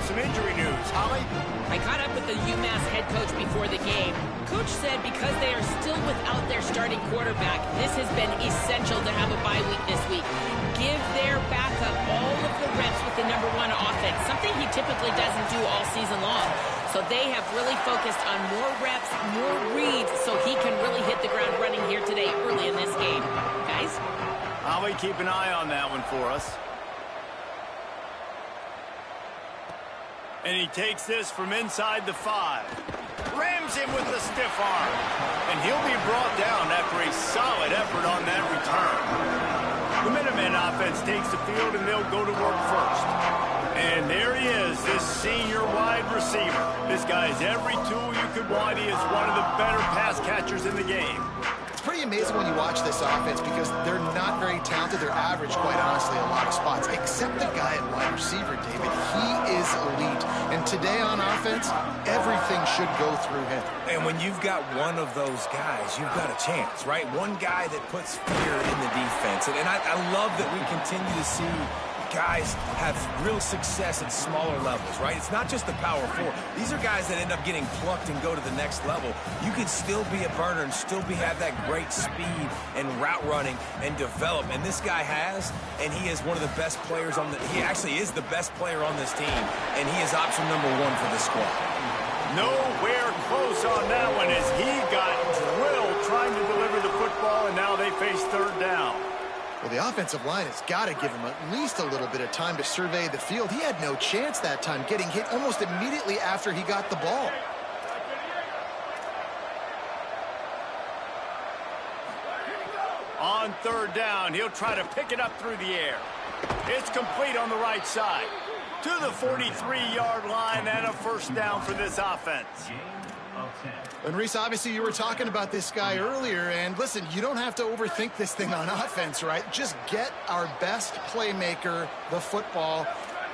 some injury news. Holly? I caught up with the Umass head coach before the game. Coach said because they are still without their starting quarterback, this has been essential to have a bye week this week. Give their backup all of the reps with the #1 offense, something he typically doesn't do all season long. So they have really focused on more reps, more reads, so he can really hit the ground running here today early in this game. Guys? Holly, keep an eye on that one for us. And he takes this from inside the 5. Rams him with the stiff arm. And he'll be brought down after a solid effort on that return. The Minutemen offense takes the field, and they'll go to work first. And there he is, this senior wide receiver. This guy's every tool you could want. He is one of the better pass catchers in the game. Pretty amazing when you watch this offense because they're not very talented. They're average, quite honestly, in a lot of spots, except the guy at wide receiver, David. He is elite. And today on offense, everything should go through him. And when you've got one of those guys, you've got a chance, right? One guy that puts fear in the defense. And I love that we continue to see guys have real success at smaller levels, right? It's not just the power 4. These are guys that end up getting plucked and go to the next level. You can still be a burner and still have that great speed and route running and develop. And this guy has, and he is one of the best players on the, he actually is the best player on this team, and he is option #1 for this squad. Nowhere close on that one as he got drilled trying to deliver the football, and now they face third down. Well, the offensive line has got to give him at least a little bit of time to survey the field. He had no chance that time, getting hit almost immediately after he got the ball. On third down, he'll try to pick it up through the air. It's complete on the right side. To the 43-yard line and a first down for this offense. And Reese, obviously you were talking about this guy earlier, and listen, you don't have to overthink this thing on offense, right? Just get our best playmaker the football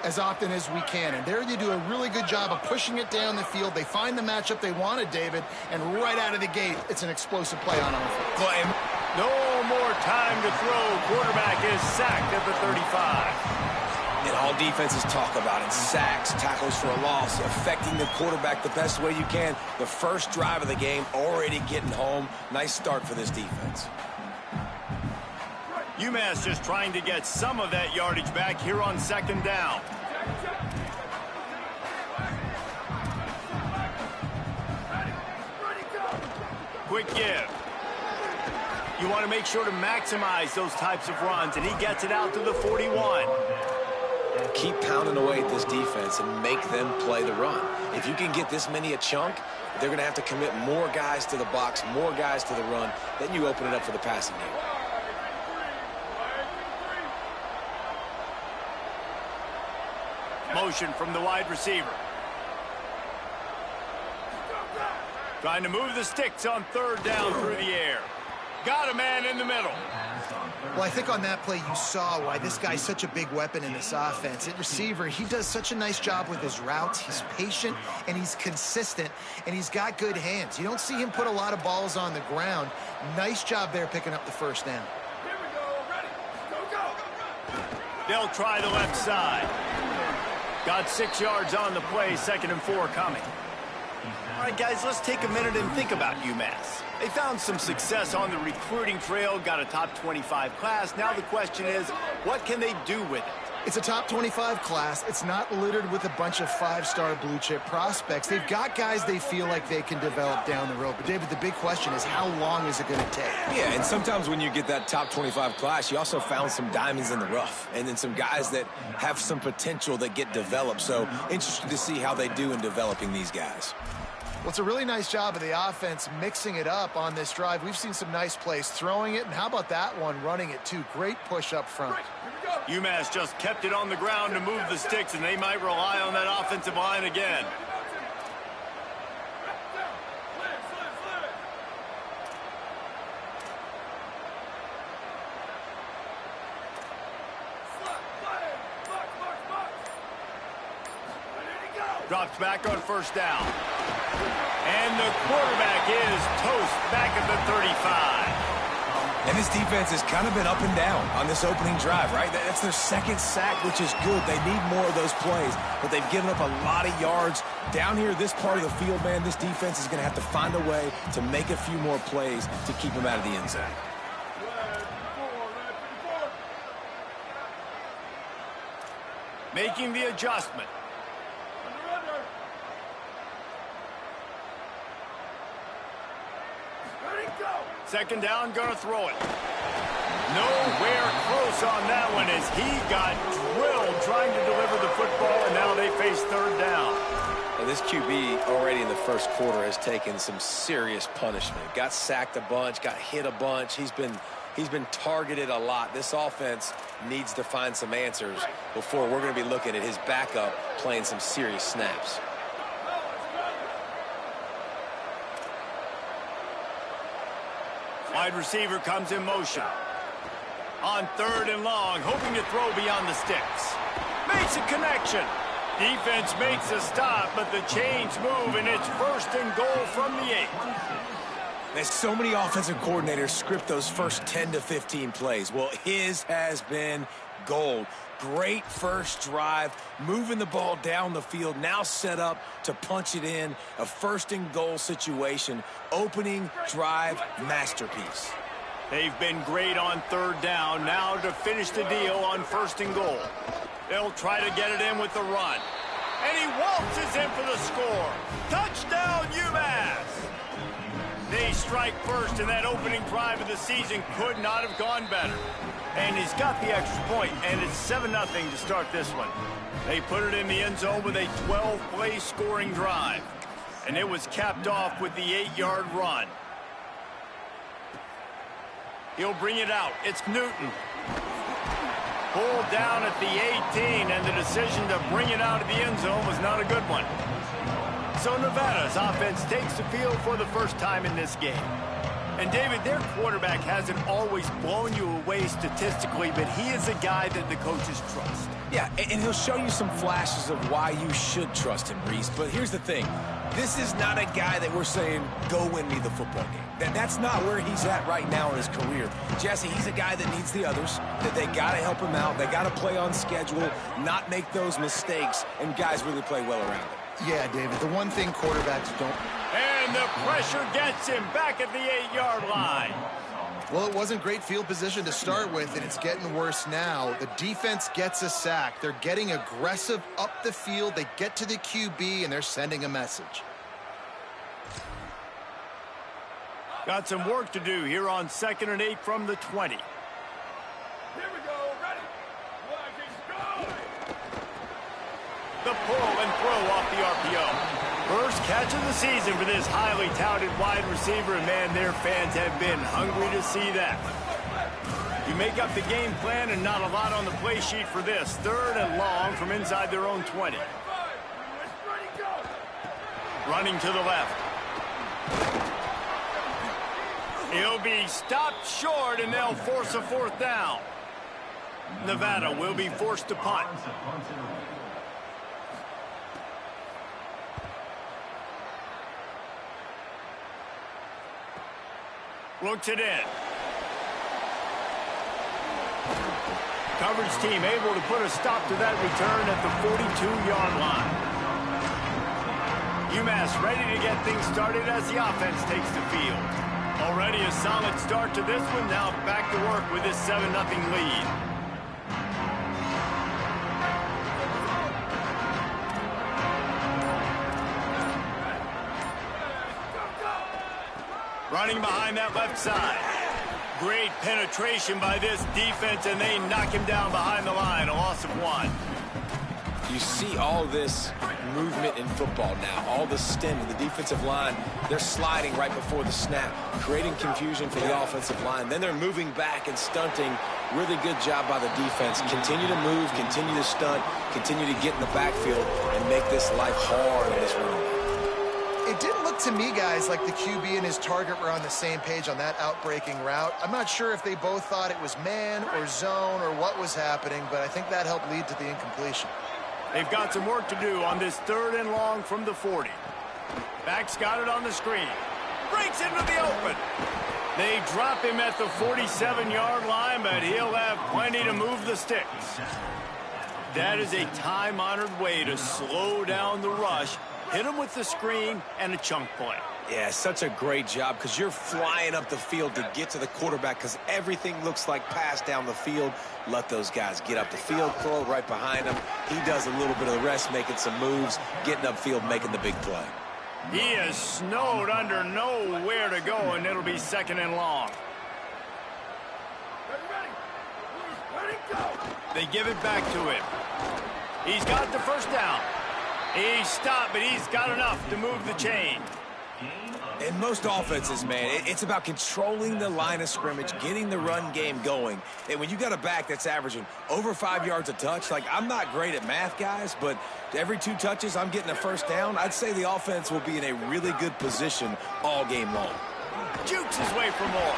as often as we can. And there you do a really good job of pushing it down the field. They find the matchup they wanted, David, and right out of the gate, it's an explosive play on offense. No more time to throw. Quarterback is sacked at the 35. And all defenses talk about it. Sacks, tackles for a loss, affecting the quarterback the best way you can. The first drive of the game, already getting home. Nice start for this defense. Umass just trying to get some of that yardage back here on second down. Quick give. You want to make sure to maximize those types of runs, and he gets it out to the 41. Keep pounding away at this defense and make them play the run. If you can get this many a chunk, they're going to have to commit more guys to the box, more guys to the run. Then you open it up for the passing game. Motion from the wide receiver. Trying to move the sticks on third down through the air. Got a man in the middle. Well, I think on that play you saw why this guy's such a big weapon in this offense. At receiver, he does such a nice job with his routes. He's patient, and he's consistent, and he's got good hands. You don't see him put a lot of balls on the ground. Nice job there picking up the first down. Here we go. Ready. Go. They'll try the left side. Got 6 yards on the play, 2nd and 4 coming. All right, guys, let's take a minute and think about UMass. They found some success on the recruiting trail, got a top 25 class. Now the question is, what can they do with it? It's a top 25 class. It's not littered with a bunch of 5-star blue-chip prospects. They've got guys they feel like they can develop down the road. But, David, the big question is, how long is it going to take? Yeah, and sometimes when you get that top 25 class, you also found some diamonds in the rough. And then some guys that have some potential that get developed. So, interested to see how they do in developing these guys. Well, it's a really nice job of the offense mixing it up on this drive. We've seen some nice plays throwing it, and how about that one running it too? Great push up front. UMass just kept it on the ground to move the sticks, and they might rely on that offensive line again. Drops back on first down. And the quarterback is toast back at the 35. And this defense has kind of been up and down on this opening drive, right? That's their second sack, which is good. They need more of those plays, but they've given up a lot of yards. Down here, this part of the field, man, this defense is going to have to find a way to make a few more plays to keep them out of the end zone. Making the adjustment. Second down, gonna throw it. Nowhere close on that one as he got drilled trying to deliver the football, and now they face third down. And this QB already in the first quarter has taken some serious punishment. Got sacked a bunch, got hit a bunch. He's been targeted a lot. This offense needs to find some answers before we're going to be looking at his backup playing some serious snaps. Wide receiver comes in motion. On third and long, hoping to throw beyond the sticks. Makes a connection. Defense makes a stop, but the chains move, and it's first and goal from the 8. There's so many offensive coordinators script those first 10 to 15 plays. Well, his has been gold. Great first drive, moving the ball down the field, now set up to punch it in. A first and goal situation, opening drive masterpiece. They've been great on third down. Now to finish the deal on first and goal. They'll try to get it in with the run. And he waltzes in for the score. Touchdown, Umass! They strike first, and that opening drive of the season could not have gone better. And he's got the extra point, and it's 7-0 to start this one. They put it in the end zone with a 12-play scoring drive. And it was capped off with the 8-yard run. He'll bring it out. It's Newton. Pulled down at the 18, and the decision to bring it out of the end zone was not a good one. So Nevada's offense takes the field for the first time in this game. And David, their quarterback hasn't always blown you away statistically, but he is a guy that the coaches trust. Yeah, and he'll show you some flashes of why you should trust him, Reese. But here's the thing. This is not a guy that we're saying, go win me the football game. That's not where he's at right now in his career. Jesse, he's a guy that needs the others, that they got to help him out. They got to play on schedule, not make those mistakes, and guys really play well around him. Yeah, David, the one thing quarterbacks don't... And the pressure gets him back at the 8-yard line. Well, it wasn't great field position to start with, and it's getting worse now. The defense gets a sack. They're getting aggressive up the field. They get to the QB, and they're sending a message. Got some work to do here on 2nd and 8 from the 20. Here we go. Ready. Go. The pull and throw off the RPO. First catch of the season for this highly touted wide receiver, and man, their fans have been hungry to see that. You make up the game plan and not a lot on the play sheet for this. 3rd and long from inside their own 20. Running to the left. He'll be stopped short, and they'll force a 4th down. Nevada will be forced to punt. Looks it in. Coverage team able to put a stop to that return at the 42-yard line. Umass ready to get things started as the offense takes the field. Already a solid start to this one. Now back to work with this 7-0 lead. Running behind that left side. Great penetration by this defense, and they knock him down behind the line. A loss of 1. You see all this movement in football now. All the stem of the defensive line. They're sliding right before the snap, creating confusion for the offensive line. Then they're moving back and stunting. Really good job by the defense. Continue to move, continue to stunt, continue to get in the backfield, and make this life hard in this room. It didn't look to me, guys, like the QB and his target were on the same page on that outbreaking route. I'm not sure if they both thought it was man or zone or what was happening, but I think that helped lead to the incompletion. They've got some work to do on this 3rd and long from the 40. Back's got it on the screen. Breaks into the open. They drop him at the 47-yard line, but he'll have plenty to move the sticks. That is a time-honored way to slow down the rush, hit him with the screen, and a chunk play. Yeah, such a great job because you're flying up the field to get to the quarterback because everything looks like pass down the field. Let those guys get up the field, throw it right behind him. He does a little bit of the rest, making some moves, getting upfield, making the big play. He is snowed under nowhere to go, and it'll be second and long. Ready, go! They give it back to him. He's got the first down. He stopped, but he's got enough to move the chain. In most offenses, man, it's about controlling the line of scrimmage, getting the run game going. And when you got a back that's averaging over 5 yards a touch, like I'm not great at math, guys, but every 2 touches I'm getting a first down, I'd say the offense will be in a really good position all game long. Jukes his way for more.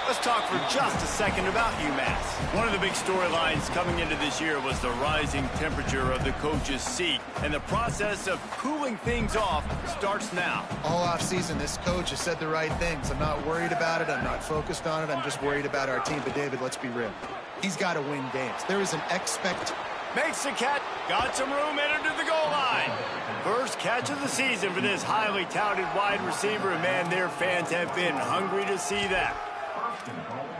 Let's talk for just a second about Umass. One of the big storylines coming into this year was the rising temperature of the coach's seat, and the process of cooling things off starts now. All offseason, this coach has said the right things. I'm not worried about it. I'm not focused on it. I'm just worried about our team. But, David, let's be real. He's got to win games. There is an Makes the catch. Got some room headed to the goal line. First catch of the season for this highly touted wide receiver, and, man, their fans have been hungry to see that.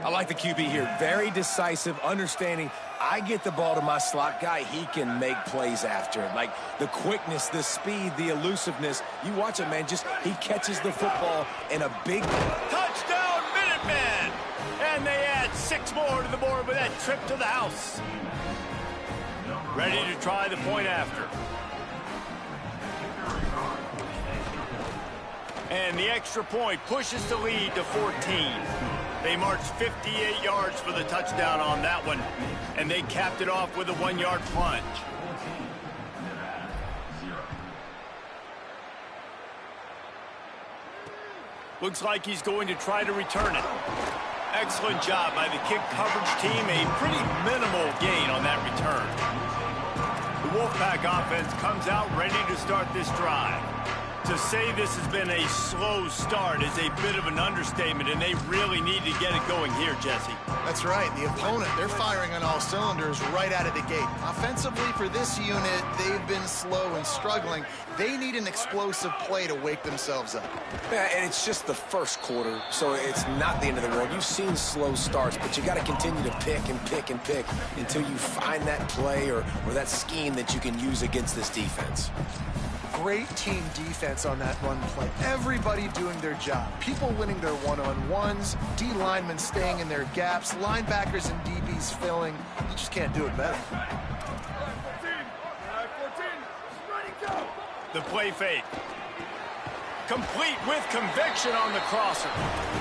I like the QB here. Very decisive, understanding I get the ball to my slot guy, he can make plays after it. Like the quickness, the speed, the elusiveness. You watch it, man, just he catches the football in a big... Touchdown, Minutemen! And they add 6 more to the board with that trip to the house. Ready to try the point after. And the extra point pushes the lead to 14. They marched 58 yards for the touchdown on that one, and they capped it off with a 1-yard plunge. Looks like he's going to try to return it. Excellent job by the kick coverage team. A pretty minimal gain on that return. The Wolfpack offense comes out ready to start this drive. To say this has been a slow start is a bit of an understatement, and they really need to get it going here, Jesse. That's right. The opponent, they're firing on all cylinders right out of the gate. Offensively, for this unit, they've been slow and struggling. They need an explosive play to wake themselves up. Yeah, and it's just the first quarter, so it's not the end of the world. You've seen slow starts, but you got to continue to pick and pick and pick until you find that play or that scheme that you can use against this defense. Great team defense on that run play. Everybody doing their job. People winning their one-on-ones, D linemen staying in their gaps, linebackers and DBs filling. You just can't do it better. 14, ready, go! The play fake. Complete with conviction on the crosser.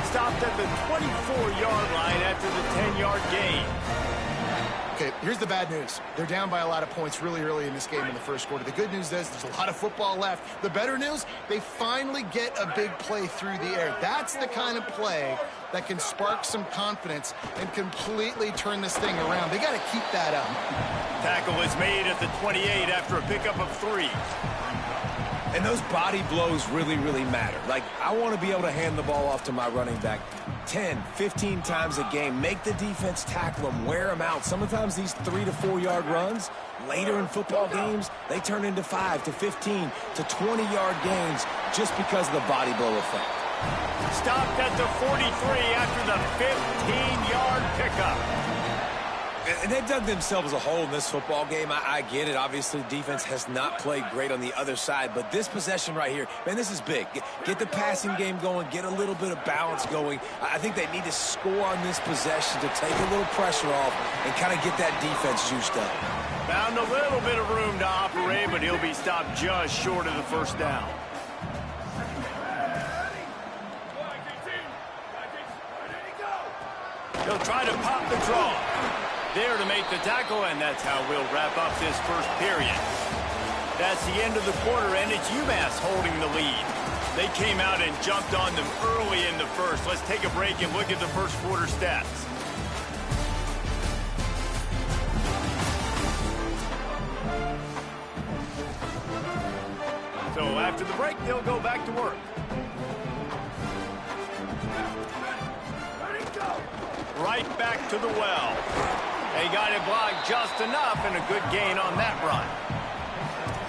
Stopped at the 24-yard line after the 10-yard gain. Okay, here's the bad news. They're down by a lot of points really early in this game in the first quarter. The good news is there's a lot of football left. The better news, they finally get a big play through the air. That's the kind of play that can spark some confidence and completely turn this thing around. They got to keep that up. Tackle is made at the 28 after a pickup of 3. And those body blows really, really matter. Like, I want to be able to hand the ball off to my running back 10, 15 times a game. Make the defense tackle them, wear them out. Sometimes these 3 to 4 yard runs, later in football games, they turn into 5 to 15 to 20-yard gains just because of the body blow effect. Stopped at the 43 after the 15-yard pickup. And they dug themselves a hole in this football game. I get it. Obviously, defense has not played great on the other side. But this possession right here, man, this is big. Get the passing game going. Get a little bit of balance going. I think they need to score on this possession to take a little pressure off and kind of get that defense juiced up. Found a little bit of room to operate, but he'll be stopped just short of the first down. He'll try to pop the draw. There to make the tackle, and that's how we'll wrap up this first period. That's the end of the quarter, and it's Umass holding the lead. They came out and jumped on them early in the first. Let's take a break and look at the first quarter stats. So after the break, they'll go back to work. right back to the well. They got it blocked just enough, and a good gain on that run.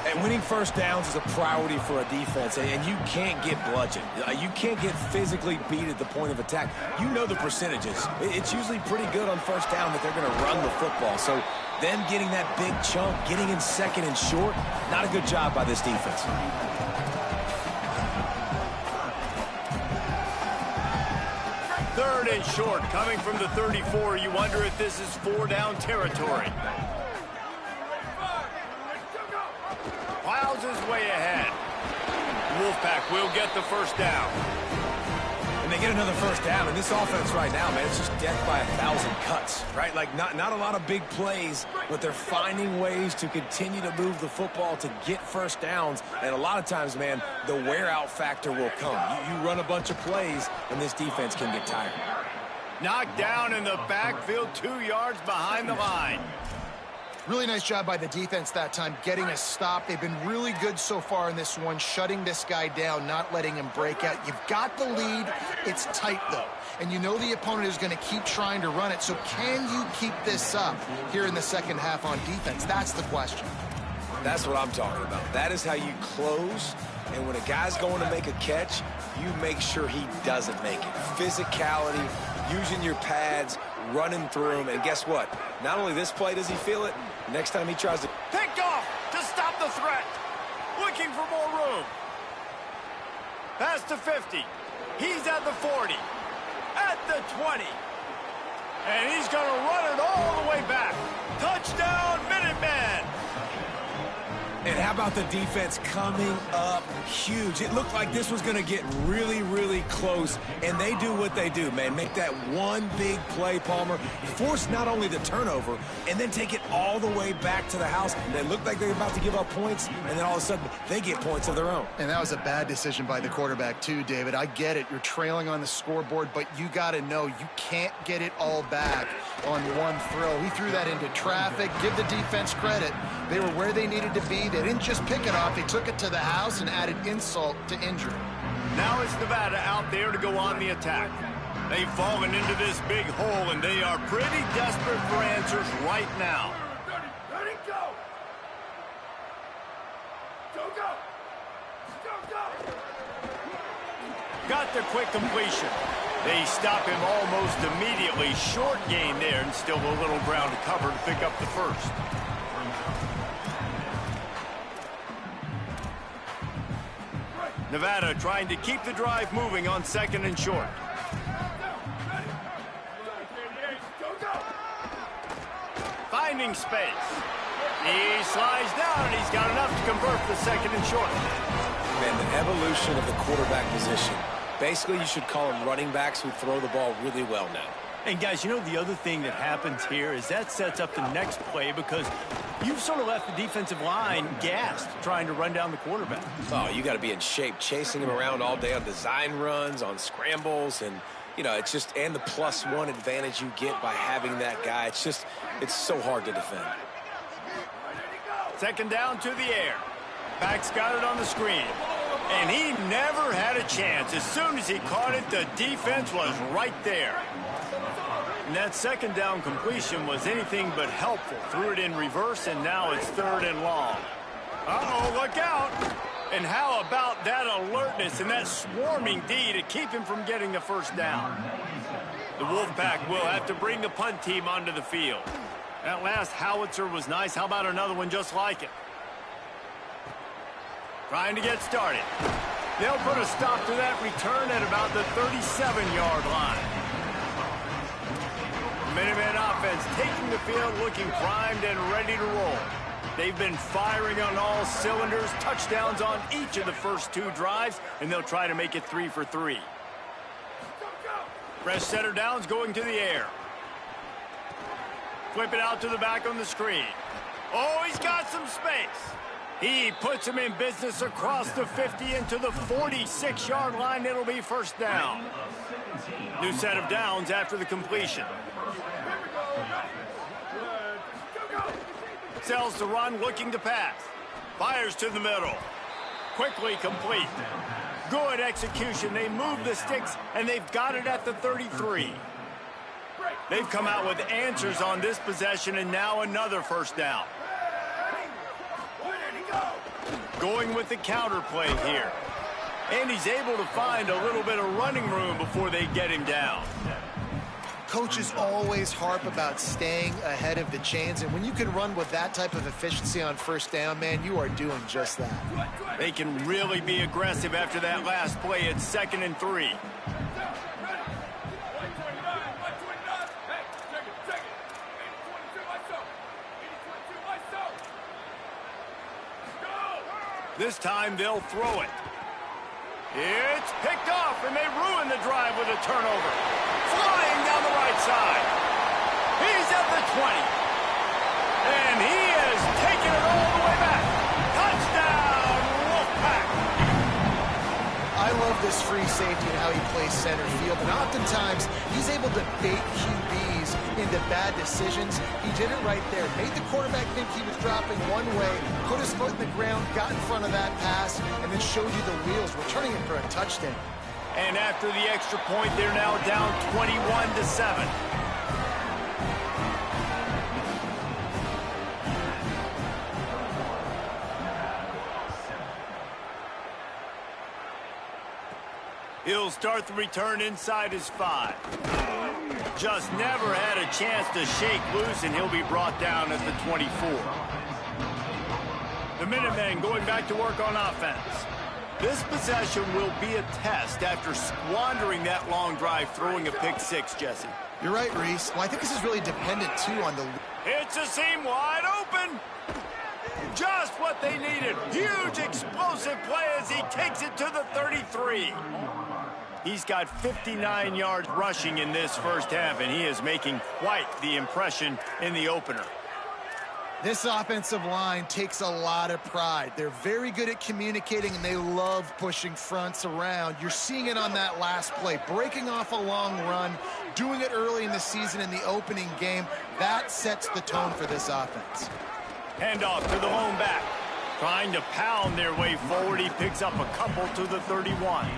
And winning first downs is a priority for a defense, and you can't get bludgeoned. You can't get physically beat at the point of attack. You know the percentages. It's usually pretty good on first down that they're going to run the football. So them getting that big chunk, getting in second and short, not a good job by this defense. Third and short, coming from the 34. You wonder if this is 4-down territory. Plows his way ahead. Wolfpack will get the first down. And they get another first down. And this offense right now, man, it's just death by 1,000 cuts, right? Like not a lot of big plays, but they're finding ways to continue to move the football to get first downs. And a lot of times, man, the wear-out factor will come. You run a bunch of plays, and this defense can get tired. Knocked down in the backfield, 2 yards behind the line. Really nice job by the defense that time, getting a stop. They've been really good so far in this one, shutting this guy down, not letting him break out. You've got the lead. It's tight, though. And you know the opponent is going to keep trying to run it. So can you keep this up here in the second half on defense? That's the question. That's what I'm talking about. That is how you close. And when a guy's going to make a catch, you make sure he doesn't make it. Physicality, using your pads, running through him. And guess what? Not only this play does he feel it, next time he tries to... Picked off to stop the threat. Looking for more room. Past the 50. He's at the 40. At the 20. And he's going to run it all the way back. Touchdown, Minutemen. And how about the defense coming up huge? It looked like this was going to get really, really close, and they do what they do, man. Make that one big play, Palmer. Force not only the turnover, and then take it all the way back to the house. They looked like they were about to give up points, and then all of a sudden, they get points of their own. And that was a bad decision by the quarterback, too, David. I get it. You're trailing on the scoreboard, but you got to know you can't get it all back on one throw. He threw that into traffic. Give the defense credit. They were where they needed to be. They didn't just pick it off. They took it to the house and added insult to injury. Now it's Nevada out there to go on the attack. They've fallen into this big hole, and they are pretty desperate for answers right now. Ready, go! Go, go! Go, go! Got the quick completion. They stop him almost immediately. Short gain there, and still a little ground to cover to pick up the first. Nevada trying to keep the drive moving on second and short. Finding space. He slides down, and he's got enough to convert the second and short. Man, the evolution of the quarterback position. Basically, you should call them running backs who throw the ball really well now. And, guys, you know the other thing that happens here is that sets up the next play because you've sort of left the defensive line gassed trying to run down the quarterback. Oh, you got to be in shape, chasing him around all day on design runs, on scrambles, and, you know, it's just, and the +1 advantage you get by having that guy. It's just, it's so hard to defend. Second down to the air. Pack's got it on the screen. And he never had a chance. As soon as he caught it, the defense was right there. And that second down completion was anything but helpful. Threw it in reverse, and now it's third and long. Uh-oh, look out. And how about that alertness and that swarming D to keep him from getting the first down? The Wolfpack will have to bring the punt team onto the field. That last howitzer was nice. How about another one just like it? Trying to get started. They'll put a stop to that return at about the 37-yard line. Minutemen offense taking the field, looking primed and ready to roll. They've been firing on all cylinders, touchdowns on each of the first two drives, and they'll try to make it 3 for 3. Fresh setter downs going to the air. Flip it out to the back on the screen. Oh, he's got some space. He puts him in business across the 50 into the 46-yard line. It'll be first down. New set of downs after the completion. Sells the run, looking to pass. Fires to the middle. Quickly complete. Good execution. They move the sticks, and they've got it at the 33. They've come out with answers on this possession, and now another first down. Going with the counter play here. And he's able to find a little bit of running room before they get him down. Coaches always harp about staying ahead of the chains, and when you can run with that type of efficiency on first down, man, you are doing just that. They can really be aggressive after that last play. It's 2nd and 3. This time they'll throw it. It's picked off, and they ruin the drive with a turnover. Flying down the right side. He's at the 20. And he has taken it all the way back. Touchdown, Wolfpack. I love this free safety and how he plays center field. And oftentimes, he's able to bait QBs into bad decisions. He did it right there. Made the quarterback think he was dropping one way, put his foot in the ground, got in front of that pass, and then showed you the wheels, returning it for a touchdown. And after the extra point, they're now down 21-7. He'll start the return inside his 5. Just never had a chance to shake loose, and he'll be brought down at the 24. The Minutemen going back to work on offense. This possession will be a test after squandering that long drive, throwing a pick 6, Jesse. You're right, Reese. Well, I think this is really dependent, too, on the... It's a seam wide open. Just what they needed. Huge explosive play as he takes it to the 33. He's got 59 yards rushing in this first half, and he is making quite the impression in the opener. This offensive line takes a lot of pride. They're very good at communicating, and they love pushing fronts around. You're seeing it on that last play, breaking off a long run, doing it early in the season in the opening game. That sets the tone for this offense. Handoff to the lone back. Trying to pound their way forward. He picks up a couple to the 31.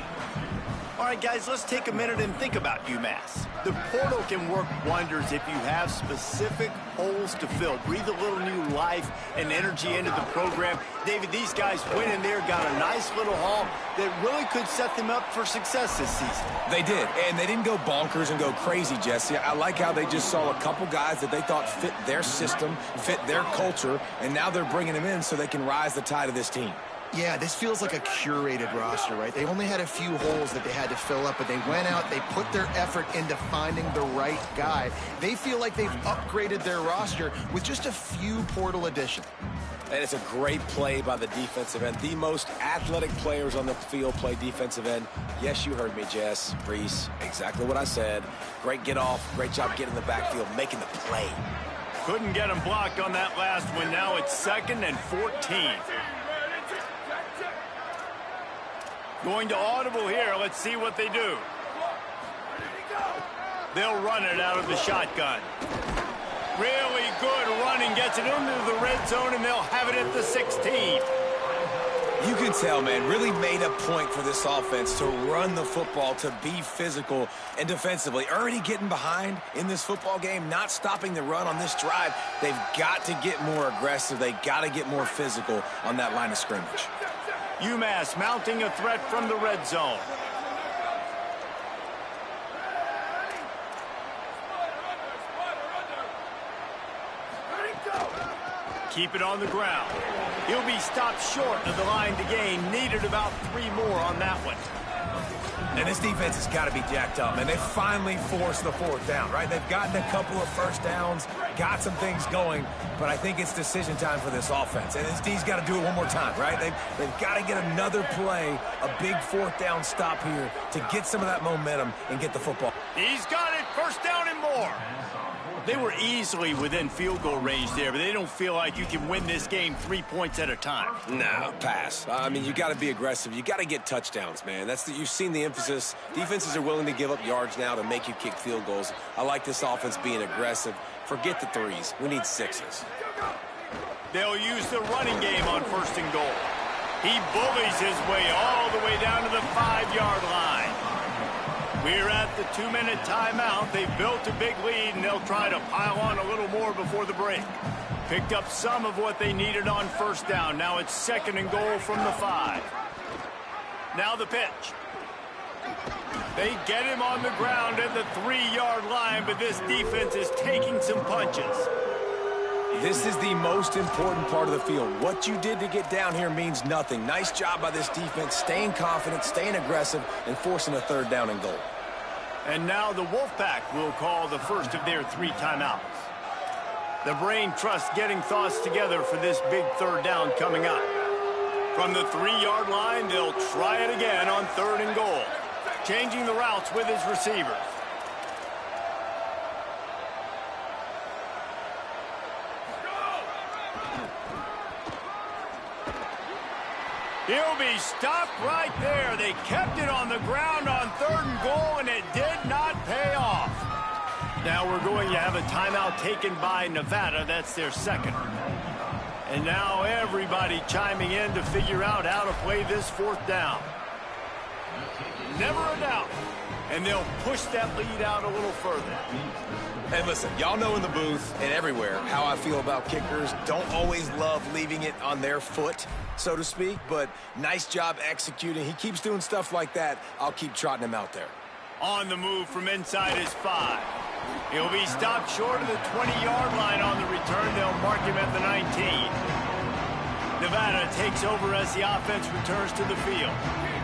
All right, guys, let's take a minute and think about UMass. The portal can work wonders if you have specific holes to fill. Breathe a little new life and energy into the program. David, these guys went in there, got a nice little haul that really could set them up for success this season. They did, and they didn't go bonkers and go crazy, Jesse. I like how they just saw a couple guys that they thought fit their system, fit their culture, and now they're bringing them in so they can rise the tide of this team. Yeah, this feels like a curated roster, right? They only had a few holes that they had to fill up, but they went out, they put their effort into finding the right guy. They feel like they've upgraded their roster with just a few portal additions. And it's a great play by the defensive end. The most athletic players on the field play defensive end. Yes, you heard me, Jess, Reese. Exactly what I said. Great get off. Great job getting in the backfield, making the play. Couldn't get him blocked on that last one. Now it's 2nd and 14. Going to audible here. Let's see what they do. They'll run it out of the shotgun. Really good running. Gets it into the red zone, and they'll have it at the 16. You can tell, man, really made a point for this offense to run the football, to be physical and defensively. Already getting behind in this football game, not stopping the run on this drive. They've got to get more aggressive. They got to get more physical on that line of scrimmage. UMass mounting a threat from the red zone. Keep it on the ground. He'll be stopped short of the line to gain. Needed about 3 more on that one. And this defense has got to be jacked up, man. They finally forced the 4th down, right? They've gotten a couple of first downs, got some things going, but I think it's decision time for this offense. And this D's got to do it one more time, right? They've got to get another play, a big 4th down stop here to get some of that momentum and get the football. He's got it. First down and more. They were easily within field goal range there, but they don't feel like you can win this game 3 points at a time. No, pass. I mean, you got to be aggressive. You got to get touchdowns, man. You've seen the emphasis. Defenses are willing to give up yards now to make you kick field goals. I like this offense being aggressive. Forget the 3s. We need 6s. They'll use the running game on 1st and goal. He bullies his way all the way down to the 5-yard line. We're at the 2-minute timeout. They've built a big lead, and they'll try to pile on a little more before the break. Picked up some of what they needed on first down. Now it's 2nd and goal from the 5. Now the pitch. They get him on the ground at the 3-yard line, but this defense is taking some punches. This is the most important part of the field. What you did to get down here means nothing. Nice job by this defense, staying confident, staying aggressive, and forcing a 3rd down and goal. And now the Wolfpack will call the first of their 3 timeouts. The brain trust getting thoughts together for this big 3rd down coming up. From the 3-yard line, they'll try it again on 3rd and goal. Changing the routes with his receivers. He'll be stopped right there. They kept it on the ground on 3rd and goal, and it did not pay off. Now we're going to have a timeout taken by Nevada. That's their 2nd. And now everybody chiming in to figure out how to play this 4th down. Never a doubt. And they'll push that lead out a little further. And listen, y'all know in the booth and everywhere how I feel about kickers. Don't always love leaving it on their foot, so to speak, but nice job executing. He keeps doing stuff like that. I'll keep trotting him out there. On the move from inside his 5. He'll be stopped short of the 20-yard line on the return. They'll mark him at the 19. Nevada takes over as the offense returns to the field.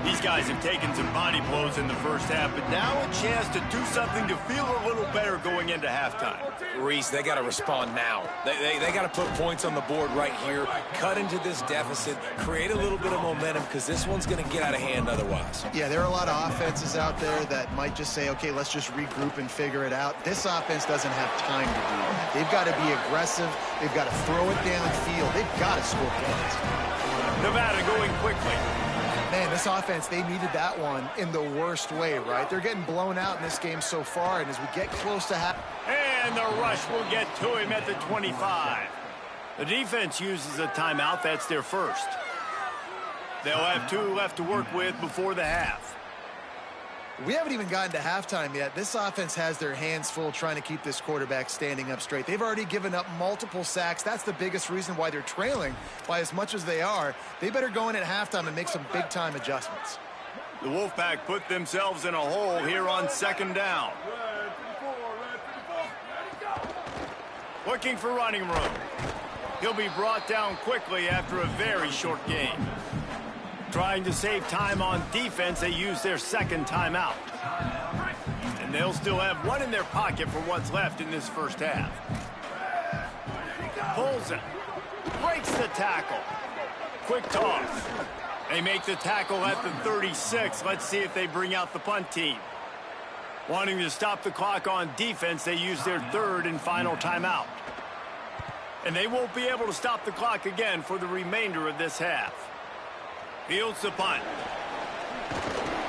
These guys have taken some body blows in the first half, but now a chance to do something to feel a little better going into halftime. Reese, they got to respond now. They got to put points on the board right here, cut into this deficit, create a little bit of momentum, because this one's going to get out of hand otherwise. Yeah, there are a lot of offenses out there that might just say, okay, let's just regroup and figure it out. This offense doesn't have time to do that. They've got to be aggressive. They've got to throw it downfield. They've got to score points. Nevada going quickly. Man, this offense, they needed that one in the worst way, right? They're getting blown out in this game so far, and as we get close to half... And the rush will get to him at the 25. The defense uses a timeout. That's their 1st. They'll have 2 left to work with before the half. We haven't even gotten to halftime yet. This offense has their hands full trying to keep this quarterback standing up straight. They've already given up multiple sacks. That's the biggest reason why they're trailing by as much as they are. They better go in at halftime and make some big-time adjustments. The Wolfpack put themselves in a hole here on 2nd down. Looking for running room. He'll be brought down quickly after a very short game. Trying to save time on defense, they use their 2nd timeout. And they'll still have 1 in their pocket for what's left in this first half. Pulls it. Breaks the tackle. Quick toss. They make the tackle at the 36. Let's see if they bring out the punt team. Wanting to stop the clock on defense, they use their 3rd and final timeout. And they won't be able to stop the clock again for the remainder of this half. Fields the punt.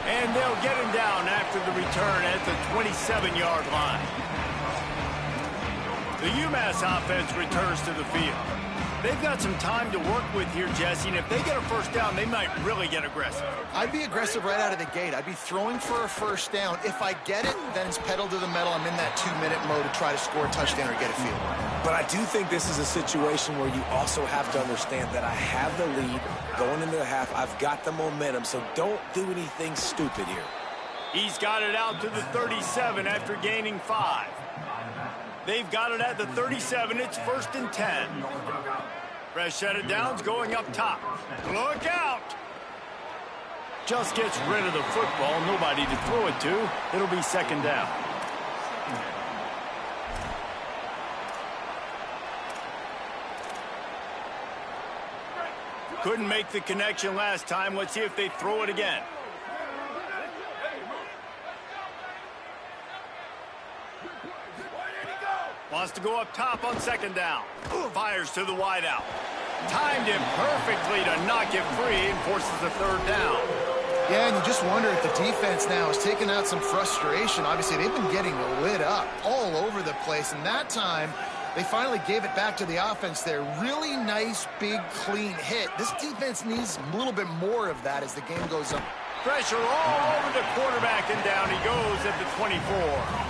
And they'll get him down after the return at the 27-yard line. The Umass offense returns to the field. They've got some time to work with here, Jesse, and if they get a first down, they might really get aggressive. I'd be aggressive right out of the gate. I'd be throwing for a first down. If I get it, then it's pedal to the metal. I'm in that 2-minute mode to try to score a touchdown or get a field. But I do think this is a situation where you also have to understand that I have the lead going into the half. I've got the momentum, so don't do anything stupid here. He's got it out to the 37 after gaining 5. They've got it at the 37. It's 1st and 10. Fresh set of downs going up top. Look out! Just gets rid of the football. Nobody to throw it to. It'll be 2nd down. Couldn't make the connection last time. Let's see if they throw it again. Wants to go up top on 2nd down. Fires to the wideout. Timed him perfectly to knock it free and forces the 3rd down. Yeah, and you just wonder if the defense now is taking out some frustration. Obviously, they've been getting lit up all over the place, and that time they finally gave it back to the offense there. Really nice, big, clean hit. This defense needs a little bit more of that as the game goes on. Pressure all over the quarterback, and down he goes at the 24.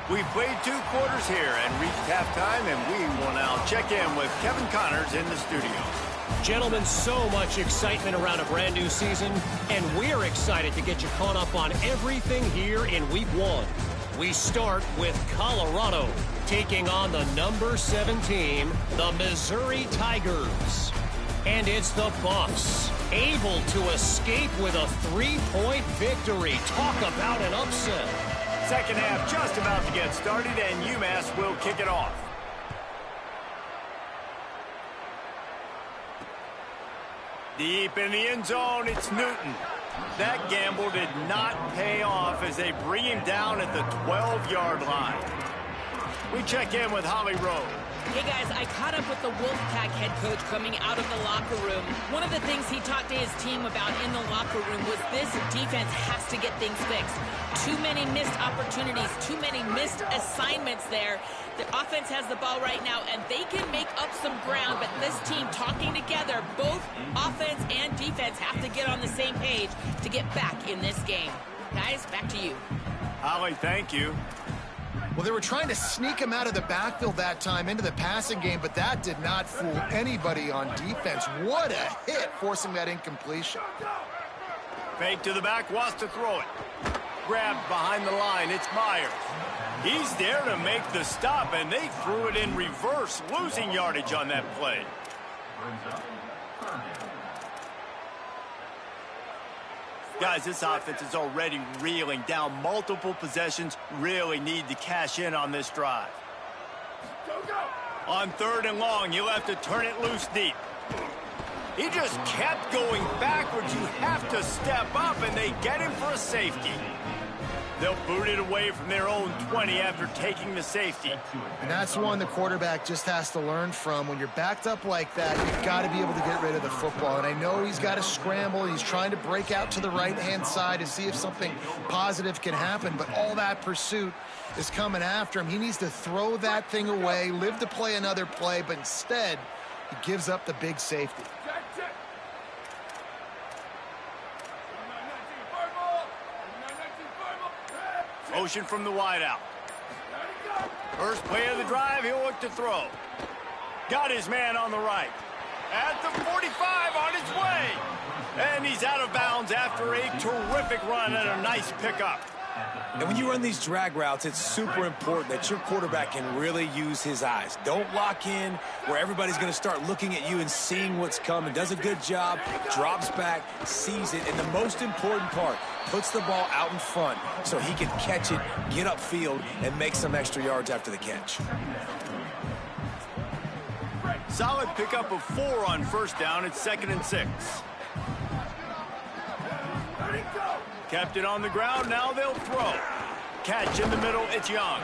We played 2 quarters here and reached halftime, and we will now check in with Kevin Connors in the studio. Gentlemen, so much excitement around a brand new season, and we're excited to get you caught up on everything here in Week 1. We start with Colorado, taking on the number 7 team, the Missouri Tigers. And it's the Buffs, able to escape with a 3-point victory. Talk about an upset. Second half just about to get started, and Umass will kick it off. Deep in the end zone, it's Newton. That gamble did not pay off as they bring him down at the 12-yard line. We check in with Holly Rowe. Hey guys, I caught up with the Wolfpack head coach coming out of the locker room. One of the things he talked to his team about in the locker room was this defense has to get things fixed. Too many missed opportunities, too many missed assignments there. The offense has the ball right now, and they can make up some ground, but this team talking together, both offense and defense have to get on the same page to get back in this game. Guys, back to you. Holly, thank you. Well, they were trying to sneak him out of the backfield that time into the passing game, but that did not fool anybody on defense. What a hit, forcing that incompletion. Fake to the back, wants to throw it. Grabbed behind the line, it's Myers. He's there to make the stop, and they threw it in reverse, losing yardage on that play. Guys, this offense is already reeling down multiple possessions. Really need to cash in on this drive. On 3rd and long, you'll have to turn it loose deep. He just kept going backwards. You have to step up, and they get him for a safety. They'll boot it away from their own 20 after taking the safety. And that's one the quarterback just has to learn from. When you're backed up like that, you've got to be able to get rid of the football. And I know he's got to scramble. He's trying to break out to the right-hand side to see if something positive can happen. But all that pursuit is coming after him. He needs to throw that thing away, live to play another play, but instead, he gives up the big safety. Motion from the wideout. First play of the drive, he'll look to throw. Got his man on the right. At the 45 on his way. And he's out of bounds after a terrific run and a nice pickup. And when you run these drag routes, it's super important that your quarterback can really use his eyes. Don't lock in where everybody's going to start looking at you and seeing what's coming. Does a good job, drops back, sees it, and the most important part, puts the ball out in front so he can catch it, get upfield, and make some extra yards after the catch. Solid pickup of 4 on 1st down. It's 2nd and 6. Kept it on the ground, now they'll throw. Catch in the middle, it's Young.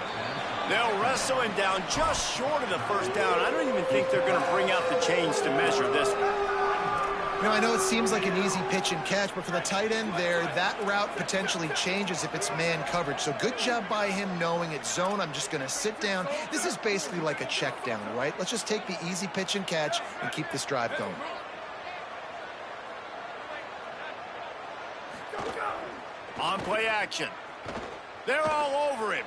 They'll wrestle him down just short of the 1st down. I don't even think they're going to bring out the chains to measure this one. Now, I know it seems like an easy pitch and catch, but for the tight end there, that route potentially changes if it's man coverage. So good job by him knowing it's zone. I'm just going to sit down. This is basically like a check down, right? Let's just take the easy pitch and catch and keep this drive going. On play action. They're all over him.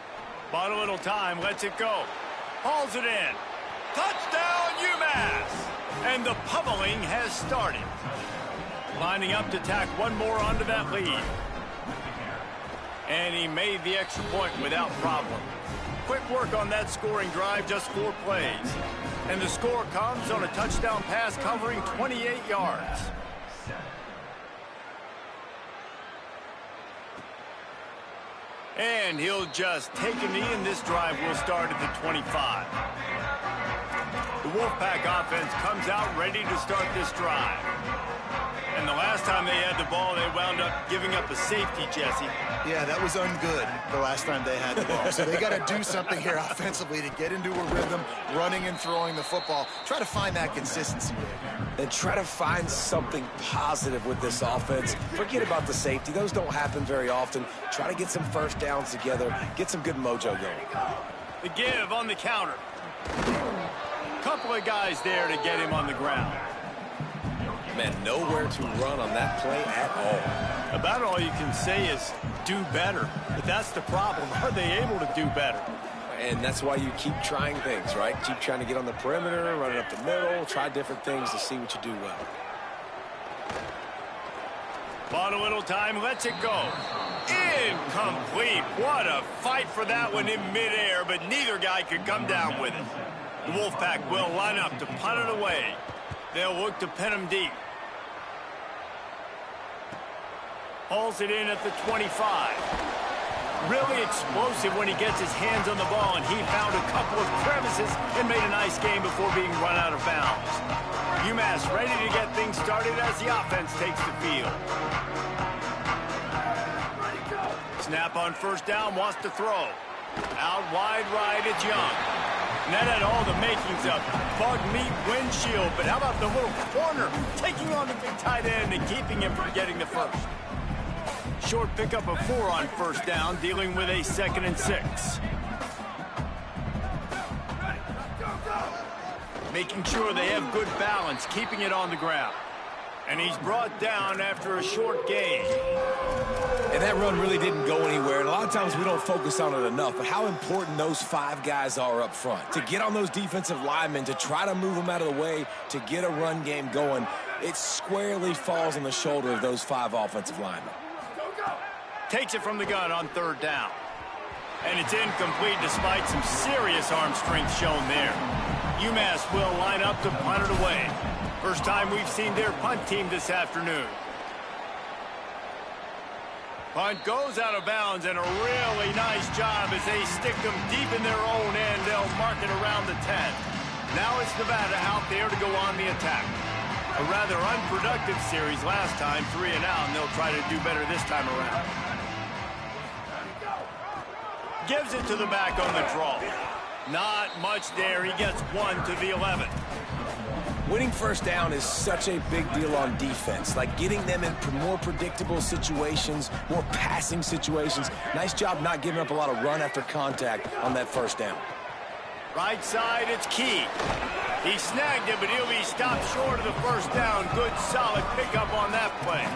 Bought a little time, lets it go. Hauls it in. Touchdown, UMass! And the pummeling has started. Lining up to tack one more onto that lead. And he made the extra point without problem. Quick work on that scoring drive, just 4 plays. And the score comes on a touchdown pass covering 28 yards. And he'll just take a knee, and this drive will start at the 25. The Wolfpack offense comes out ready to start this drive. And the last time they had the ball, they wound up giving up a safety, Jesse. Yeah, that was ungood the last time they had the ball. So they got to do something here offensively to get into a rhythm, running and throwing the football. Try to find that consistency there. And try to find something positive with this offense. Forget about the safety. Those don't happen very often. Try to get some 1st downs together. Get some good mojo going. The give on the counter. Couple of guys there to get him on the ground. Man, nowhere to run on that play at all. About all you can say is do better. But that's the problem. Are they able to do better? And that's why you keep trying things, right? Keep trying to get on the perimeter, run it up the middle, try different things to see what you do well. Bought a little time, lets it go. Incomplete. What a fight for that one in midair, but neither guy could come down with it. The Wolfpack will line up to punt it away. They'll look to pin him deep. Hauls it in at the 25. Really explosive when he gets his hands on the ball, and he found a couple of crevices and made a nice game before being run out of bounds. Umass ready to get things started as the offense takes the field. Snap on first down, wants to throw. Out wide right, it's Young. And that had all the makings of bug meat windshield, but how about the little corner taking on the big tight end and keeping him from getting the first? Short pickup of 4 on first down, dealing with a 2nd and 6. Making sure they have good balance, keeping it on the ground. And he's brought down after a short gain. And that run really didn't go anywhere. And a lot of times we don't focus on it enough, but how important those 5 guys are up front. To get on those defensive linemen, to try to move them out of the way, to get a run game going, it squarely falls on the shoulder of those 5 offensive linemen. Takes it from the gun on 3rd down. And it's incomplete despite some serious arm strength shown there. Umass will line up to punt it away. First time we've seen their punt team this afternoon. Punt goes out of bounds, and a really nice job as they stick them deep in their own end. They'll mark it around the 10. Now it's Nevada out there to go on the attack. A rather unproductive series last time, 3 and out, and they'll try to do better this time around. Gives it to the back on the draw. Not much there. He gets 1 to the 11. Winning first down is such a big deal on defense, like getting them in more predictable situations, more passing situations. Nice job not giving up a lot of run after contact on that first down. Right side, it's Key. He snagged it, but he'll be stopped short of the first down. Good, solid pickup on that play.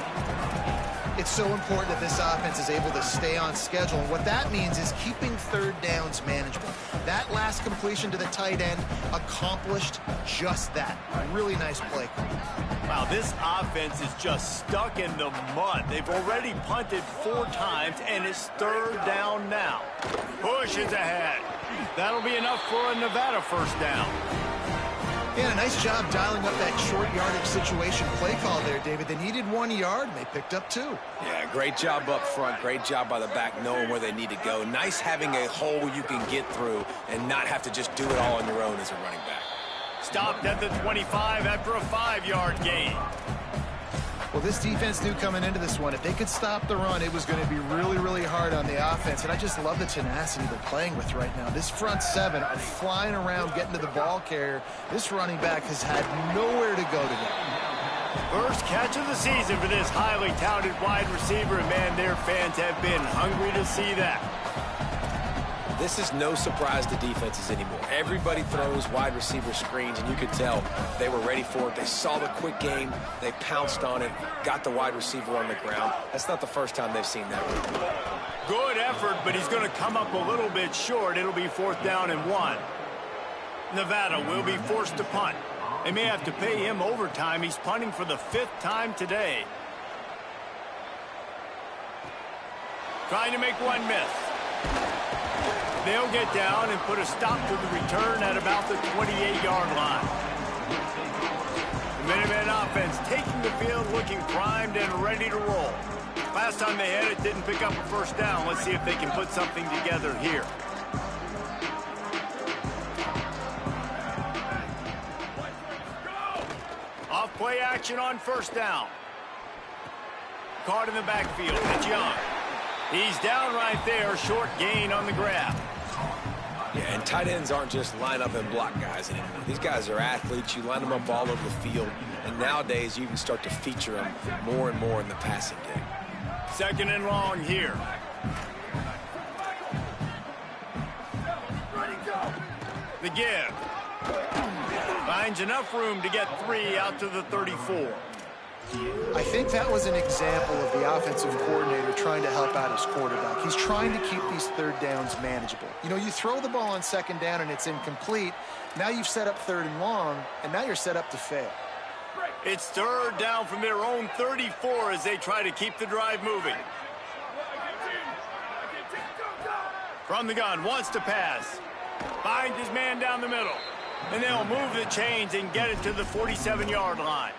It's so important that this offense is able to stay on schedule. And what that means is keeping 3rd downs manageable. That last completion to the tight end accomplished just that. Really nice play. Wow, this offense is just stuck in the mud. They've already punted 4 times, and it's 3rd down now. Pushes ahead. That'll be enough for a Nevada first down. Yeah, a nice job dialing up that short yardage situation play call there, David. They needed 1 yard, and they picked up 2. Yeah, great job up front. Great job by the back knowing where they need to go. Nice having a hole you can get through and not have to just do it all on your own as a running back. Stopped at the 25 after a 5-yard gain. Well, this defense knew coming into this one, if they could stop the run, it was going to be really, really hard on the offense. And I just love the tenacity they're playing with right now. This front 7 are flying around, getting to the ball carrier. This running back has had nowhere to go today. First catch of the season for this highly touted wide receiver. And, man, their fans have been hungry to see that. This is no surprise to defenses anymore. Everybody throws wide receiver screens, and you could tell they were ready for it. They saw the quick game. They pounced on it, got the wide receiver on the ground. That's not the first time they've seen that. Good effort, but he's going to come up a little bit short. It'll be 4th down and 1. Nevada will be forced to punt. They may have to pay him overtime. He's punting for the 5th time today. Trying to make one miss. They'll get down and put a stop to the return at about the 28-yard line. The Minutemen offense taking the field, looking primed and ready to roll. Last time they had it, didn't pick up a first down. Let's see if they can put something together here. Off play action on first down. Caught in the backfield. It's Young. He's down right there. Short gain on the grab. Yeah, and tight ends aren't just line up and block guys anymore. These guys are athletes. You line them up all over the field. And nowadays, you can start to feature them more and more in the passing game. 2nd and long here. The give. Finds enough room to get 3 out to the 34. I think that was an example of the offensive coordinator trying to help out his quarterback. He's trying to keep these third downs manageable. You know, you throw the ball on second down and it's incomplete. Now you've set up third and long, and now you're set up to fail. It's third down from their own 34 as they try to keep the drive moving. From the gun, wants to pass. Finds his man down the middle. And they'll move the chains and get it to the 47-yard line.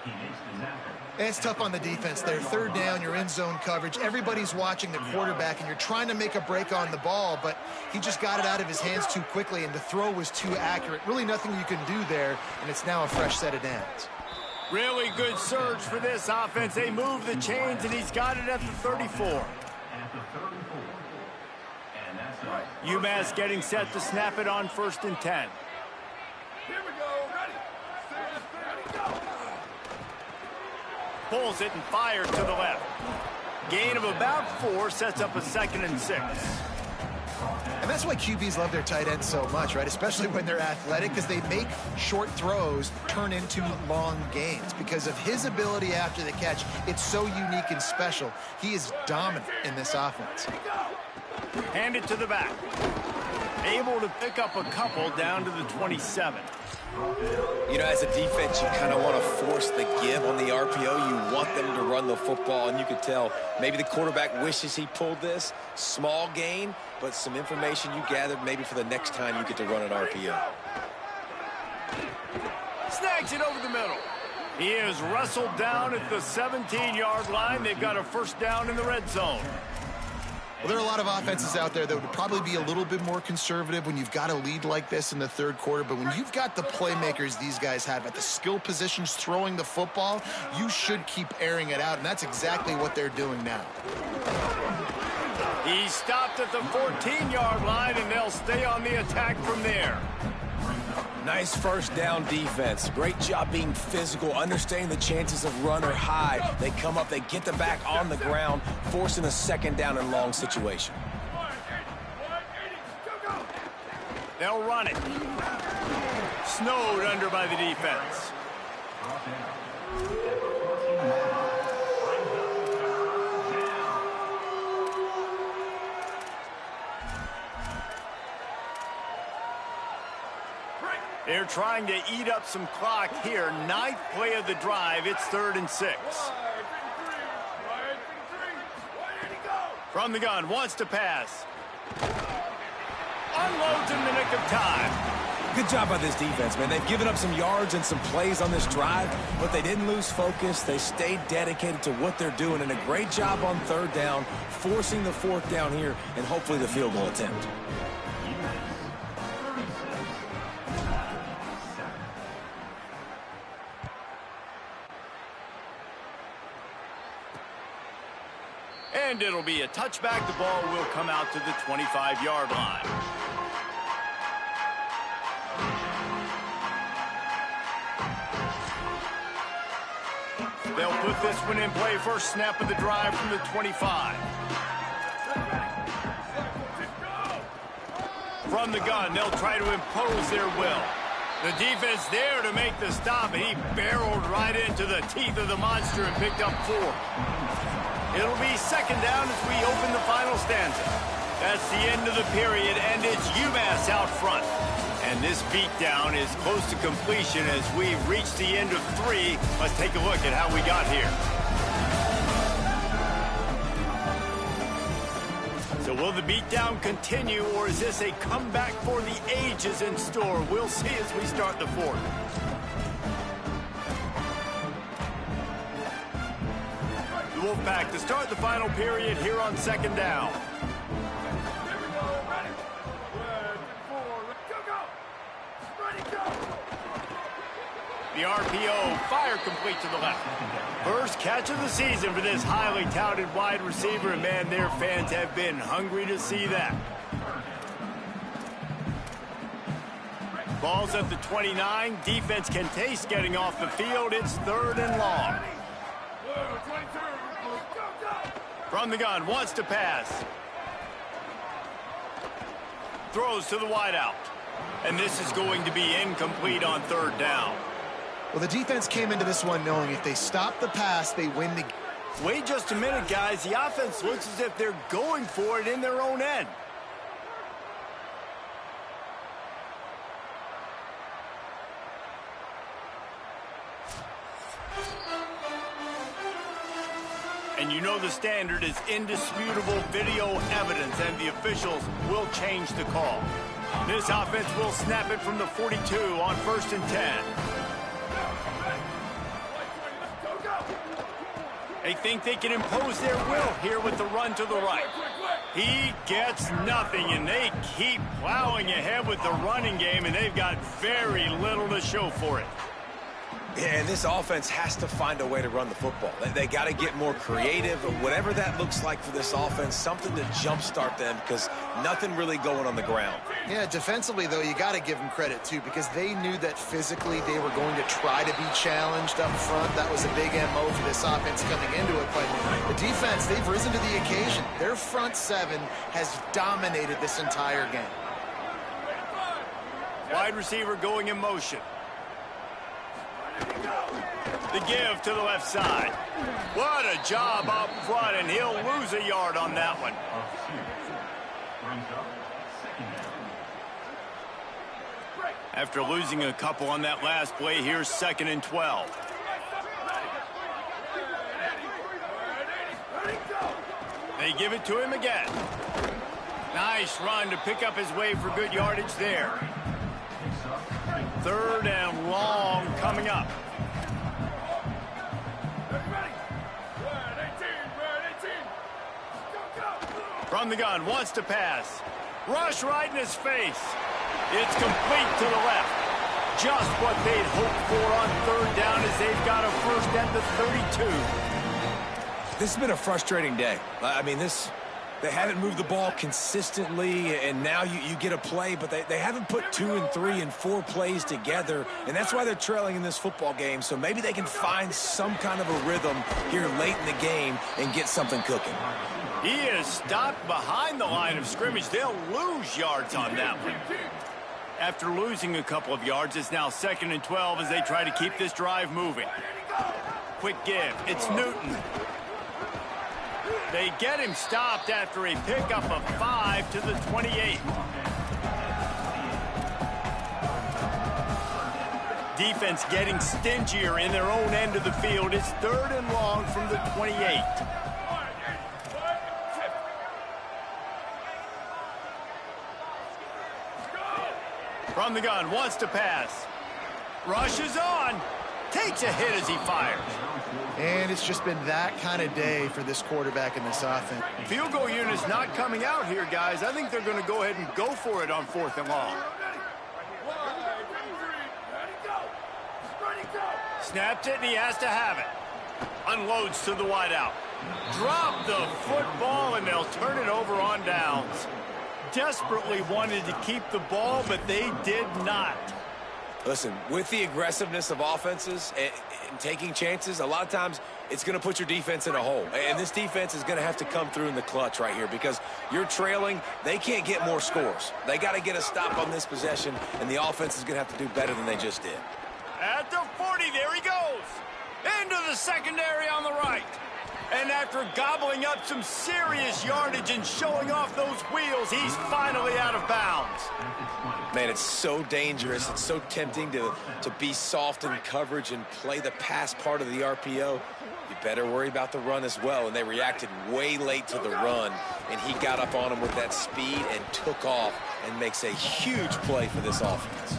It's tough on the defense there. Third down, you're in zone coverage. Everybody's watching the quarterback, and you're trying to make a break on the ball, but he just got it out of his hands too quickly, and the throw was too accurate. Really nothing you can do there, and it's now a fresh set of downs. Really good surge for this offense. They move the chains, and he's got it at the 34. Umass getting set to snap it on 1st and 10. Here we go. Ready. Go. Pulls it and fires to the left. Gain of about 4 sets up a 2nd and 6. And that's why QBs love their tight ends so much, right? Especially when they're athletic, because they make short throws turn into long gains. Because of his ability after the catch, it's so unique and special. He is dominant in this offense. Hand it to the back. Able to pick up a couple down to the 27. You know, as a defense, you kind of want to force the give on the RPO. You want them to run the football, and you could tell maybe the quarterback wishes he pulled this. Small gain, but some information you gathered maybe for the next time you get to run an RPO. Snags it over the middle. He is wrestled down at the 17-yard line. They've got a 1st down in the red zone. Well, there are a lot of offenses out there that would probably be a little bit more conservative when you've got a lead like this in the third quarter. But when you've got the playmakers these guys have at the skill positions throwing the football, you should keep airing it out. And that's exactly what they're doing now. He stopped at the 14-yard line, and they'll stay on the attack from there. Nice 1st down defense. Great job being physical, understanding the chances of run or high. They come up, they get the back on the ground, forcing a 2nd down and long situation. They'll run it. Snowed under by the defense. They're trying to eat up some clock here. 9th play of the drive. It's 3rd and 6. From the gun, wants to pass. Unloads in the nick of time. Good job by this defense, man. They've given up some yards and some plays on this drive, but they didn't lose focus. They stayed dedicated to what they're doing, and a great job on 3rd down, forcing the 4th down here, and hopefully the field goal attempt. And it'll be a touchback. The ball will come out to the 25-yard line. They'll put this one in play. First snap of the drive from the 25. From the gun, they'll try to impose their will. The defense there to make the stop, and he barreled right into the teeth of the monster and picked up 4. It'll be 2nd down as we open the final stanza. That's the end of the period, and it's Umass out front. And this beatdown is close to completion as we reach the end of 3. Let's take a look at how we got here. So will the beatdown continue, or is this a comeback for the ages in store? We'll see as we start the 4th. The Wolfpack to start the final period here on 2nd down. The RPO, fire complete to the left. First catch of the season for this highly touted wide receiver, and man, their fans have been hungry to see that. Ball's at the 29. Defense can taste getting off the field. It's 3rd and long. From the gun, wants to pass. Throws to the wideout. And this is going to be incomplete on third down. Well, the defense came into this one knowing if they stop the pass, they win the game. Wait just a minute, guys. The offense looks as if they're going for it in their own end. And you know the standard is indisputable video evidence, and the officials will change the call. This offense will snap it from the 42 on 1st and 10. They think they can impose their will here with the run to the right. He gets nothing, and they keep plowing ahead with the running game, and they've got very little to show for it. Yeah, and this offense has to find a way to run the football. They got to get more creative, whatever that looks like for this offense, something to jumpstart them because nothing really going on the ground. Yeah, defensively, though, you got to give them credit, too, because they knew that physically they were going to try to be challenged up front. That was a big MO for this offense coming into it. But the defense, they've risen to the occasion. Their front seven has dominated this entire game. Wide receiver going in motion. The give to the left side. What a job up front, and he'll lose a yard on that one. After losing a couple on that last play, here's 2nd and 12. They give it to him again. Nice run to pick up his way for good yardage there. 3rd and long coming up. From the gun, wants to pass. Rush right in his face. It's complete to the left. Just what they'd hoped for on 3rd down as they've got a first at the 32. This has been a frustrating day. I mean, they haven't moved the ball consistently, and now you get a play, but they haven't put 2 and 3 and 4 plays together, and that's why they're trailing in this football game. So maybe they can find some kind of a rhythm here late in the game and get something cooking. He is stopped behind the line of scrimmage. They'll lose yards on that one. After losing a couple of yards, it's now 2nd and 12 as they try to keep this drive moving. Quick give. It's Newton. They get him stopped after a pickup of 5 to the 28. Defense getting stingier in their own end of the field. It's 3rd and long from the 28. From the gun, wants to pass. Rushes on. Takes a hit as he fires. And it's just been that kind of day for this quarterback in this offense. Field goal unit's not coming out here, guys. I think they're going to go ahead and go for it on 4th and long. Snapped it, and he has to have it. Unloads to the wideout. Drop the football, and they'll turn it over on downs. Desperately wanted to keep the ball, but they did not. Listen, with the aggressiveness of offenses and taking chances, a lot of times it's going to put your defense in a hole. And this defense is going to have to come through in the clutch right here because you're trailing. They can't get more scores. They got to get a stop on this possession, and the offense is going to have to do better than they just did. At the 40, there he goes. Into the secondary on the right. And after gobbling up some serious yardage and showing off those wheels, he's finally out of bounds. Man, it's so dangerous. It's so tempting to be soft in coverage and play the pass part of the RPO. You better worry about the run as well. And they reacted way late to the run. And he got up on him with that speed and took off and makes a huge play for this offense.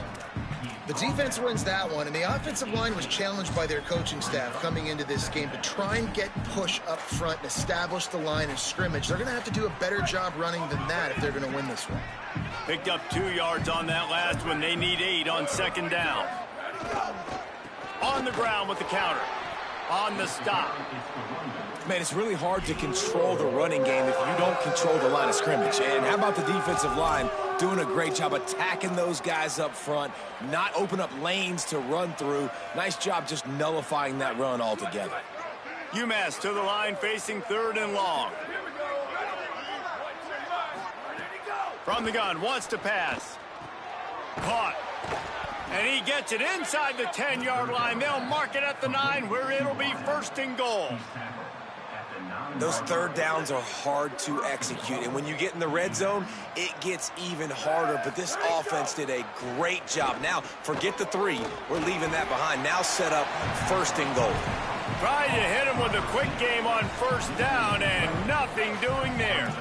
The defense wins that one, and the offensive line was challenged by their coaching staff coming into this game to try and get push up front and establish the line of scrimmage. They're going to have to do a better job running than that if they're going to win this one. Picked up 2 yards on that last one. They need 8 on 2nd down. On the ground with the counter. On the stop. Man, it's really hard to control the running game if you don't control the line of scrimmage. And how about the defensive line doing a great job attacking those guys up front, not open up lanes to run through. Nice job just nullifying that run altogether. Umass to the line facing 3rd and long. From the gun, wants to pass. Caught. And he gets it inside the 10-yard line. They'll mark it at the 9 where it'll be 1st and goal. Those third downs are hard to execute, and when you get in the red zone, it gets even harder. But this offense did a great job. Now, forget the 3. We're leaving that behind. Now set up 1st and goal. Trying to hit him with a quick game on 1st down, and nothing doing there.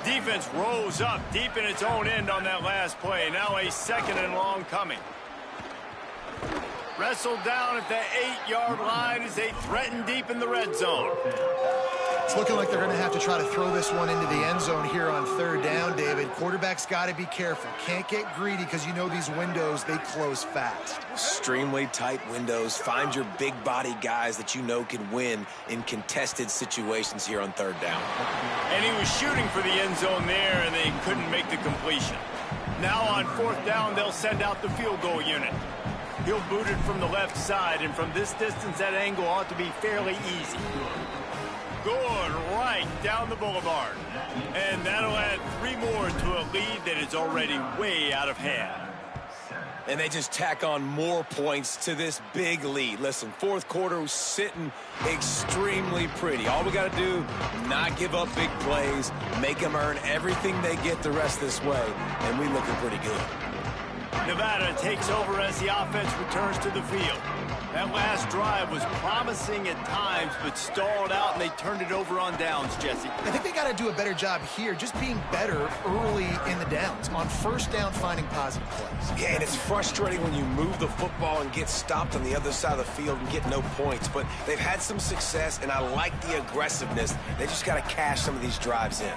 Defense rose up deep in its own end on that last play. Now a 2nd and long coming. Wrestled down at the 8-yard line as they threaten deep in the red zone. It's looking like they're going to have to try to throw this one into the end zone here on 3rd down, David. Quarterback's got to be careful. Can't get greedy because you know these windows, they close fast. Extremely tight windows. Find your big body guys that you know can win in contested situations here on 3rd down. And he was shooting for the end zone there, and they couldn't make the completion. Now on 4th down, they'll send out the field goal unit. He'll boot it from the left side, and from this distance, that angle ought to be fairly easy. Good right down the boulevard. And that'll add 3 more to a lead that is already way out of hand. And they just tack on more points to this big lead. Listen, 4th quarter was sitting extremely pretty. All we got to do, not give up big plays, make them earn everything they get the rest this way, and we looking pretty good. Nevada takes over as the offense returns to the field. That last drive was promising at times, but stalled out, and they turned it over on downs, Jesse. I think they got to do a better job here, just being better early in the downs. On 1st down, finding positive plays. Yeah, and it's frustrating when you move the football and get stopped on the other side of the field and get no points. But they've had some success, and I like the aggressiveness. They just got to cash some of these drives in.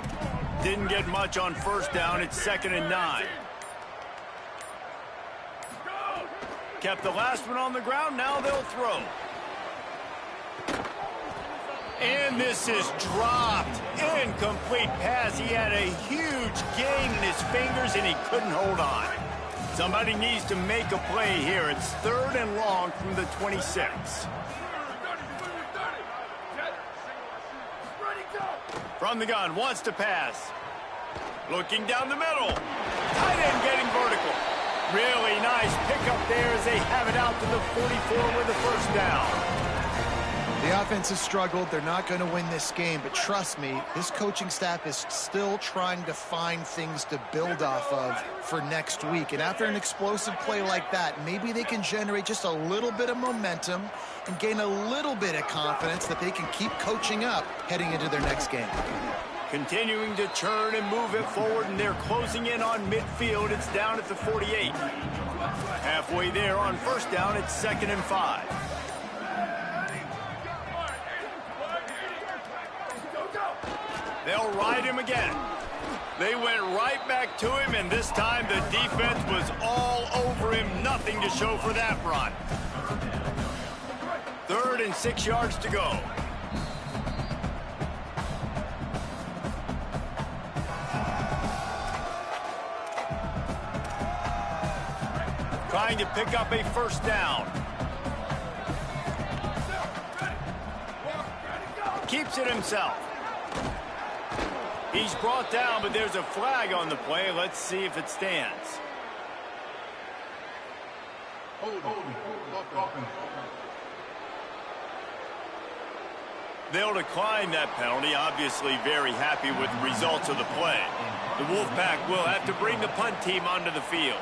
Didn't get much on 1st down. It's 2nd and 9. Kept the last one on the ground. Now they'll throw. And this is dropped. Incomplete pass. He had a huge gain in his fingers, and he couldn't hold on. Somebody needs to make a play here. It's 3rd and long from the 26. From the gun, wants to pass. Looking down the middle. Tight end getting vertical. Really nice pickup there as they have it out to the 44 with a 1st down. The offense has struggled. They're not going to win this game, but trust me, this coaching staff is still trying to find things to build off of for next week. And after an explosive play like that, maybe they can generate just a little bit of momentum and gain a little bit of confidence that they can keep coaching up heading into their next game. Continuing to churn and move it forward, and they're closing in on midfield. It's down at the 48. Halfway there on 1st down, it's 2nd and 5. They'll ride him again. They went right back to him, and this time the defense was all over him. Nothing to show for that run. 3rd and 6 yards to go. Trying to pick up a 1st down. Keeps it himself. He's brought down, but there's a flag on the play. Let's see if it stands. They'll decline that penalty. Obviously very happy with the results of the play. The Wolfpack will have to bring the punt team onto the field.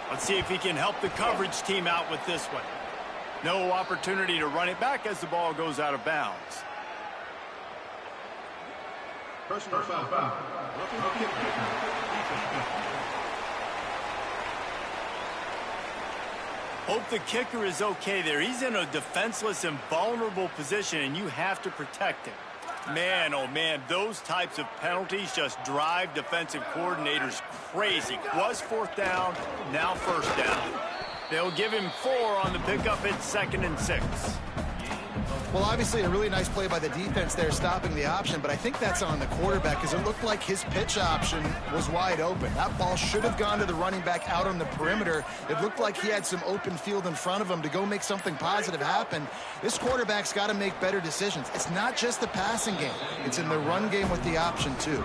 Let's see if he can help the coverage team out with this one. No opportunity to run it back as the ball goes out of bounds. Personal foul. Hope the kicker is okay there. He's in a defenseless and vulnerable position, and you have to protect him. Man, oh man, those types of penalties just drive defensive coordinators crazy. Was 4th down, now 1st down. They'll give him 4 on the pickup. It's 2nd and 6. Well, obviously a really nice play by the defense there stopping the option, but I think that's on the quarterback because it looked like his pitch option was wide open. That ball should have gone to the running back out on the perimeter. It looked like he had some open field in front of him to go make something positive happen. This quarterback's got to make better decisions. It's not just the passing game. It's in the run game with the option, too.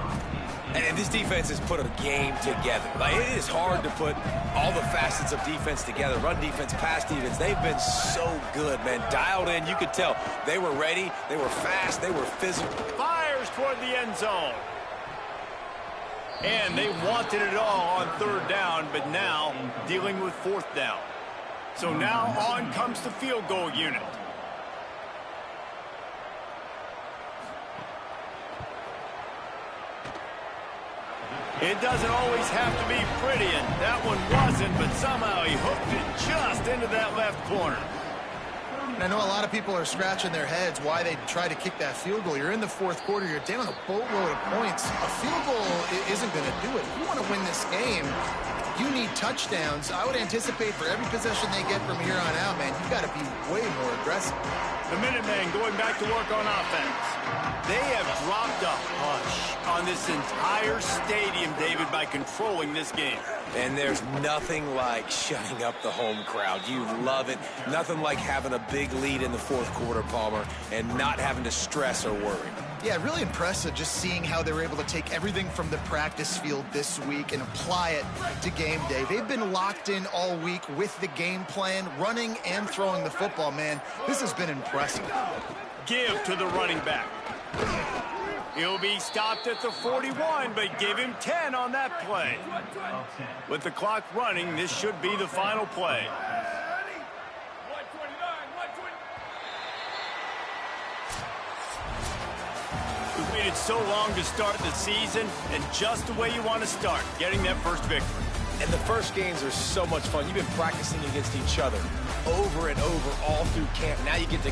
And this defense has put a game together. Like, it is hard to put all the facets of defense together. Run defense, pass defense. They've been so good, man. Dialed in. You could tell they were ready. They were fast. They were physical. Fires toward the end zone. And they wanted it all on third down, but now dealing with fourth down. So now on comes the field goal unit. It doesn't always have to be pretty, and that one wasn't, but somehow he hooked it just into that left corner. And I know a lot of people are scratching their heads why they try to kick that field goal. You're in the fourth quarter. You're down a boatload of points. A field goal isn't going to do it. If you want to win this game, you need touchdowns. I would anticipate for every possession they get from here on out, man, you've got to be way more aggressive. The Minutemen going back to work on offense. They have dropped a hush on this entire stadium, David, by controlling this game. And there's nothing like shutting up the home crowd. You love it. Nothing like having a big lead in the fourth quarter, Palmer, and not having to stress or worry. Yeah, really impressive just seeing how they were able to take everything from the practice field this week and apply it to game day. They've been locked in all week with the game plan, running and throwing the football, man. This has been impressive. Give to the running back. He'll be stopped at the 41, but give him 10 on that play. With the clock running, this should be the final play. We've waited so long to start the season, and just the way you want to start, getting that first victory. And the first games are so much fun. You've been practicing against each other over and over all through camp. Now you get to